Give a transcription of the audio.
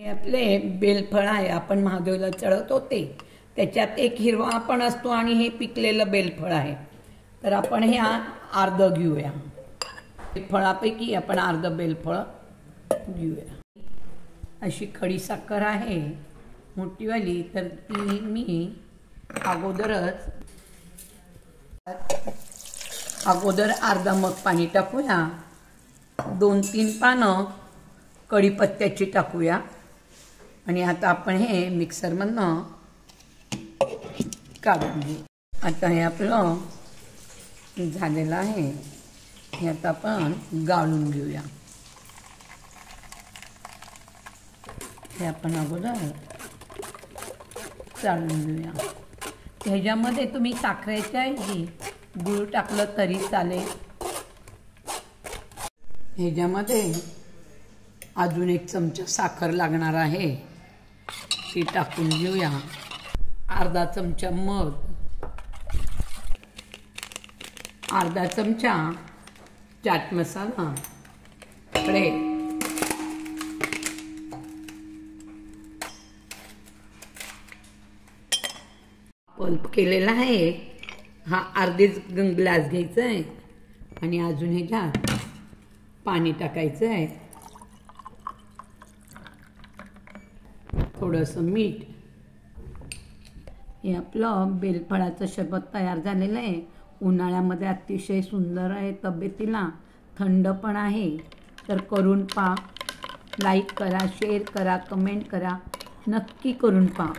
हे आपले बेलफळ आहे, आपण महादेवाला चढवतो ते. त्याच्यात एक हिरवा पण असतो आणि हे पिकलेलं बेलफळ आहे. तर आपण हे अर्ध घेऊया. फळापैकी आपण अर्ध बेलफळ घेऊया. अशी खडीसाखर आहे मोठीवाली, तर ती मी अगोदर अर्धा मग पाणी टाकूया. 2-3 पानं कढीपत्त्याची टाकूया. आणि आता आपण हे मिक्सरमधनं काढून घेऊ. आता हे आपलं झालेलं आहे. हे आता आपण गाळून घेऊया. हे आपण अगोदर चाळून घेऊया. ह्याच्यामध्ये तुम्ही साखरेच्या ऐवजी गूळ टाकलं तरी चालेल. ह्याच्यामध्ये अजून 1 चमचा साखर लागणार आहे, ती टाकून घेऊया. अर्धा चमचा मध, अर्धा चमचा चाट मसाला, पल्प केलेला आहे. हा अर्धेच ग्लास घ्यायचा आहे आणि अजून ह्याच्यात पाणी टाकायचं आहे, थोडंसं मीठ. हे आपलं बेलफळाचं सरबत तयार झालेलं आहे. उन्हाळ्यामध्ये अतिशय सुंदर आहे, तब्येतीला थंड पण आहे. तर करून पहा. लाईक करा, शेअर करा, कमेंट करा, नक्की करून पहा.